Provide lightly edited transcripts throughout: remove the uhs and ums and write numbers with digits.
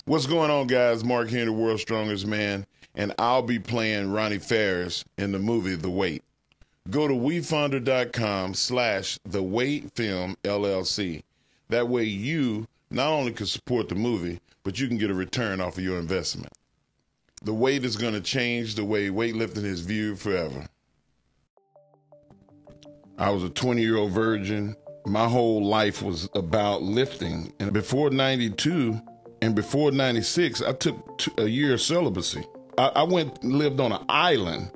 What's going on, guys? Mark here, the world's strongest man, and I'll be playing Ronnie Ferris in the movie The Weight. Go to WeFunder.com/The Weight Film LLC. That way you not only can support the movie, but you can get a return off of your investment. The Weight is going to change the way weightlifting is viewed forever. I was a 20-year-old virgin. My whole life was about lifting. And before 92 and before 96, I took a year of celibacy. I went and lived on an island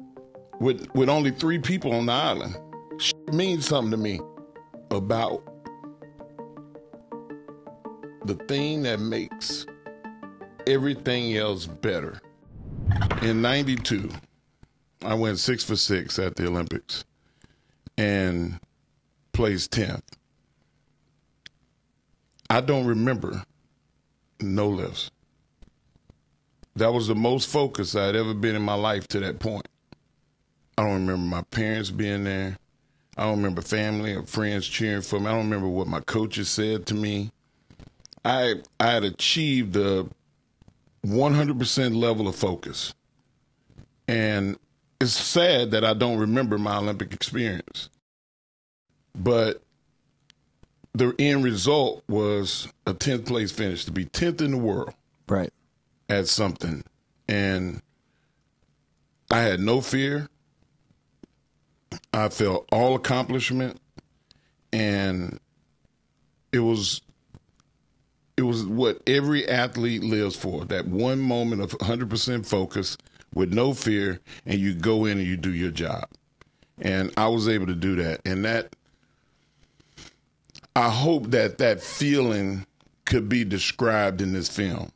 with only 3 people on the island. Shit means something to me about the thing that makes everything else better. In 92, I went 6 for 6 at the Olympics and placed 10th. I don't remember no lifts. That was the most focused I'd ever been in my life to that point. I don't remember my parents being there. I don't remember family or friends cheering for me. I don't remember what my coaches said to me. I had achieved a 100% level of focus. And it's sad that I don't remember my Olympic experience. But the end result was a 10th place finish, to be 10th in the world. Right. At something. And I had no fear. I felt all accomplishment. And it was what every athlete lives for, that one moment of 100% focus with no fear, and you go in and you do your job. And I was able to do that. And that, I hope that that feeling could be described in this film.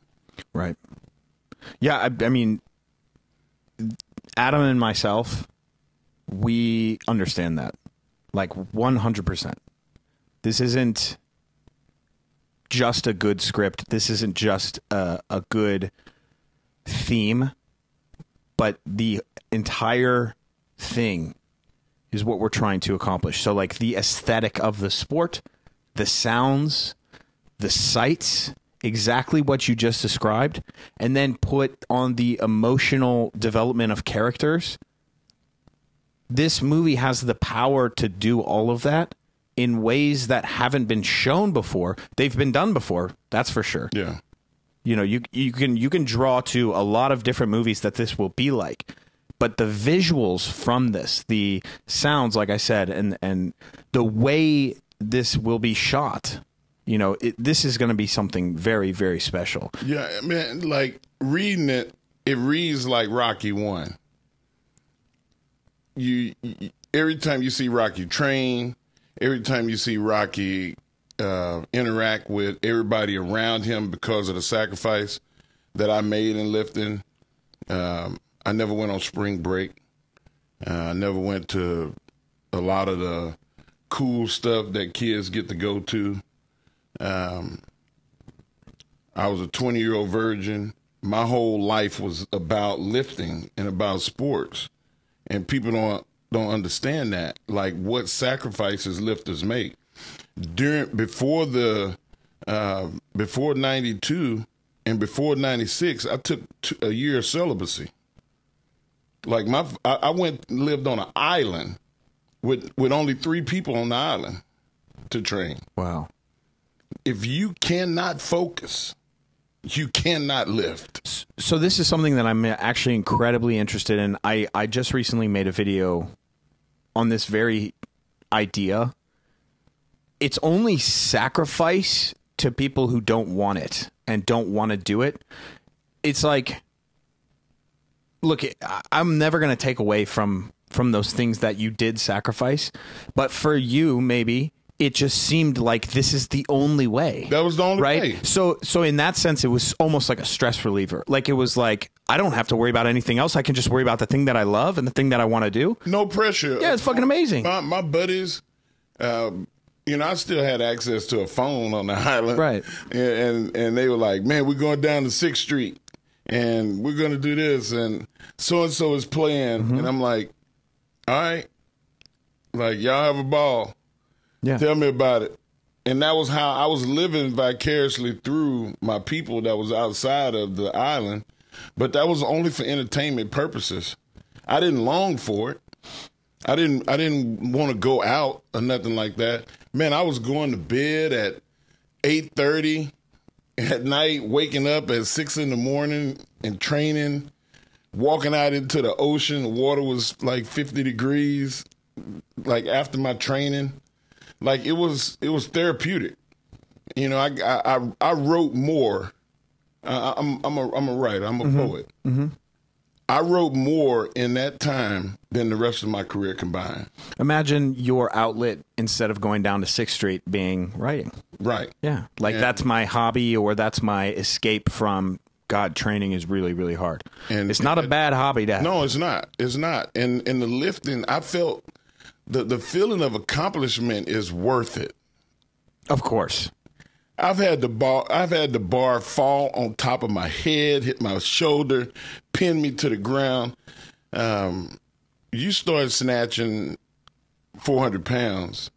Right. Yeah, I mean, Adam and myself, we understand that. Like 100%. This isn't just a good script. This isn't just a good theme, but the entire thing is what we're trying to accomplish. So like the aesthetic of the sport, the sounds, the sights, exactly what you just described, and then put on the emotional development of characters. This movie has the power to do all of that in ways that haven't been shown before. They've been done before, that's for sure. Yeah. You know, you can draw to a lot of different movies that this will be like. But the visuals from this, the sounds, like I said, and the way this will be shot, you know, this is going to be something very, very special. Yeah, man, like reading it, it reads like Rocky 1. You every time you see Rocky train, every time you see Rocky interact with everybody around him because of the sacrifice that I made in lifting, I never went on spring break. I never went to a lot of the cool stuff that kids get to go to. I was a 20-year-old virgin. My whole life was about lifting and about sports. And people don't understand that, like what sacrifices lifters make. Before 92 and before 96, I took a year of celibacy. Like I went and lived on an island with only 3 people on the island to train. Wow. If you cannot focus, you cannot lift. So this is something that I'm actually incredibly interested in. I just recently made a video on this very idea. It's only sacrifice to people who don't want it and don't want to do it. It's like, look, I'm never going to take away from those things that you did sacrifice. But for you, maybe it just seemed like this is the only way. That was the only way. So in that sense, it was almost like a stress reliever. Like it was like, I don't have to worry about anything else. I can just worry about the thing that I love and the thing that I want to do. No pressure. Yeah, it's fucking amazing. My buddies, you know, I still had access to a phone on the island. Right. And they were like, man, we're going down to 6th Street and we're going to do this. And so-and-so is playing. Mm-hmm. And I'm like, all right, like, y'all have a ball. Yeah. Tell me about it. And that was how I was living vicariously through my people that was outside of the island. But that was only for entertainment purposes. I didn't long for it. I didn't want to go out or nothing like that. Man, I was going to bed at 8:30 at night, waking up at 6 in the morning and training, walking out into the ocean. The water was like 50 degrees, like after my training. Like it was therapeutic. You know, I wrote more. I'm a writer. I'm a poet. Mm-hmm. I wrote more in that time than the rest of my career combined. Imagine your outlet, instead of going down to 6th Street, being writing. Right. Yeah. Like, that's my hobby, or that's my escape from, God, training is really, really hard. And it's not a bad hobby to have. No, it's not. It's not. And the lifting, I felt the feeling of accomplishment is worth it. Of course. I've had the bar fall on top of my head, hit my shoulder, pin me to the ground. You start snatching 400 pounds,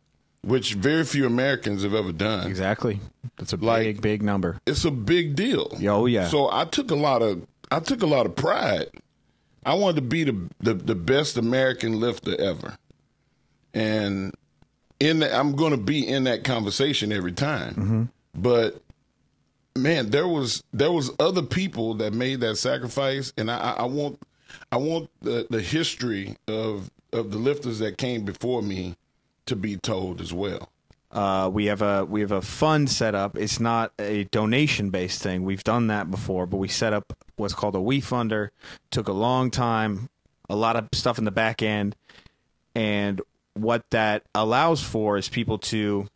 which very few Americans have ever done. Exactly. That's a big number. It's a big deal. Oh yeah. So I took a lot of pride. I wanted to be the best American lifter ever, and I'm going to be in that conversation every time. Mm-hmm. But man, there was other people that made that sacrifice, and I want the history of the lifters that came before me to be told as well. We have a fund set up. It's not a donation based thing. We've done that before, but we set up what's called a WeFunder. Took a long time, a lot of stuff in the back end, and what that allows for is people to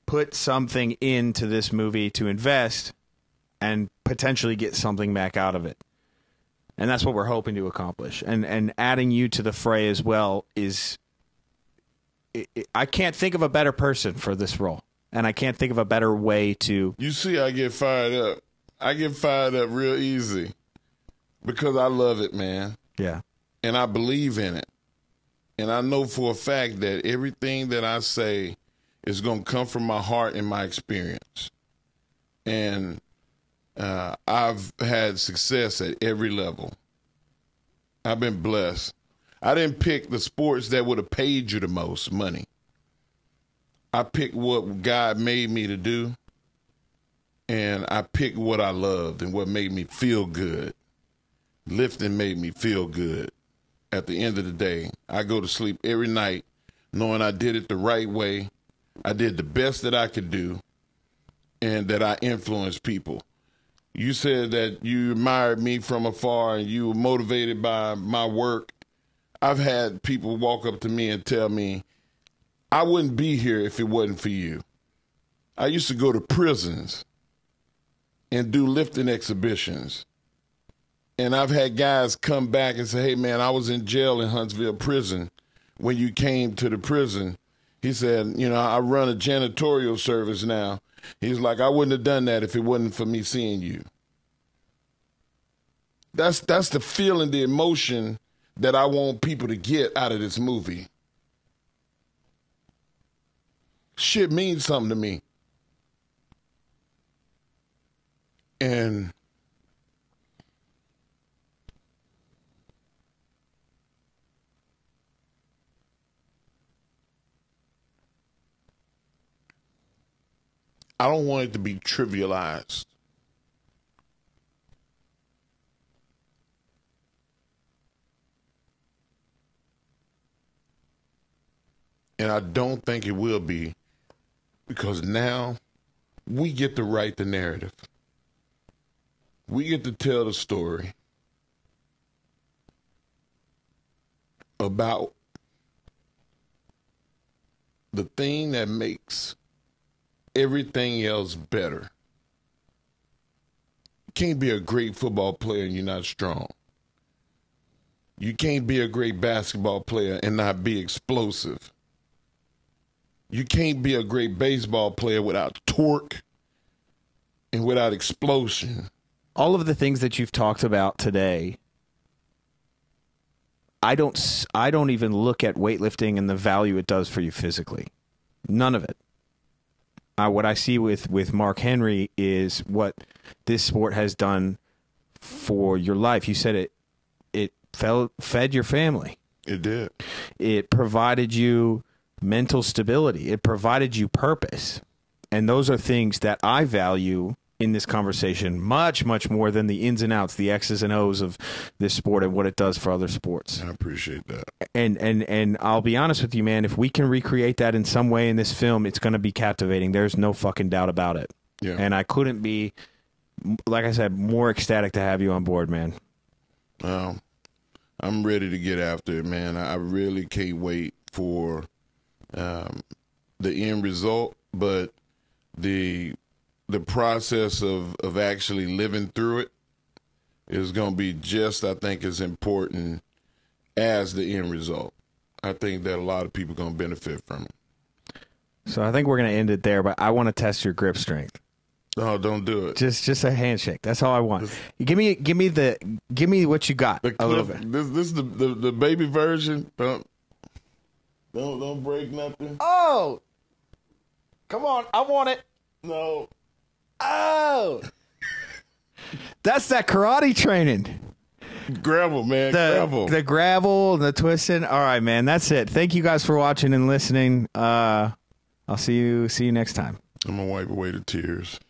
put something into this movie to invest and potentially get something back out of it. And that's what we're hoping to accomplish. And adding you to the fray as well is, I can't think of a better person for this role. And I can't think of a better way to... You see, I get fired up. I get fired up real easy because I love it, man. Yeah. And I believe in it. And I know for a fact that everything that I say is going to come from my heart and my experience. And I've had success at every level. I've been blessed. I didn't pick the sports that would have paid you the most money. I picked what God made me to do, and I picked what I loved and what made me feel good. Lifting made me feel good. At the end of the day, I go to sleep every night knowing I did it the right way. I did the best that I could do, and that I influenced people. You said that you admired me from afar and you were motivated by my work. I've had people walk up to me and tell me, I wouldn't be here if it wasn't for you. I used to go to prisons and do lifting exhibitions. And I've had guys come back and say, hey, man, I was in jail in Huntsville prison when you came to the prison. He said, you know, I run a janitorial service now. He's like, I wouldn't have done that if it wasn't for me seeing you. That's the feeling, the emotion that I want people to get out of this movie. Shit means something to me. And I don't want it to be trivialized. And I don't think it will be, because now we get to write the narrative. We get to tell the story about the thing that makes everything else better. You can't be a great football player and you're not strong. You can't be a great basketball player and not be explosive. You can't be a great baseball player without torque and without explosion. All of the things that you've talked about today, I don't even look at weightlifting and the value it does for you physically. None of it. what I see with Mark Henry is what this sport has done for your life. You said it fed your family. It did. It provided you mental stability. It provided you purpose. And those are things that I value in this conversation much, much more than the ins and outs, the X's and O's of this sport and what it does for other sports. I appreciate that. And I'll be honest with you, man, if we can recreate that in some way in this film, it's going to be captivating. There's no fucking doubt about it. Yeah. And I couldn't be, like I said, more ecstatic to have you on board, man. I'm ready to get after it, man. I really can't wait for the end result, but the process of actually living through it is going to be just, I think, as important as the end result. I think that a lot of people are going to benefit from it. So I think we're going to end it there, but I want to test your grip strength. No, don't do it. Just a handshake. That's all I want. Give me what you got. The a little bit. This is the baby version. Don't break nothing. Oh, come on! I want it. No. Oh, that's that karate training. Gravel, man. The gravel, the twisting. All right, man. That's it. Thank you guys for watching and listening. I'll see you next time. I'm gonna wipe away the tears.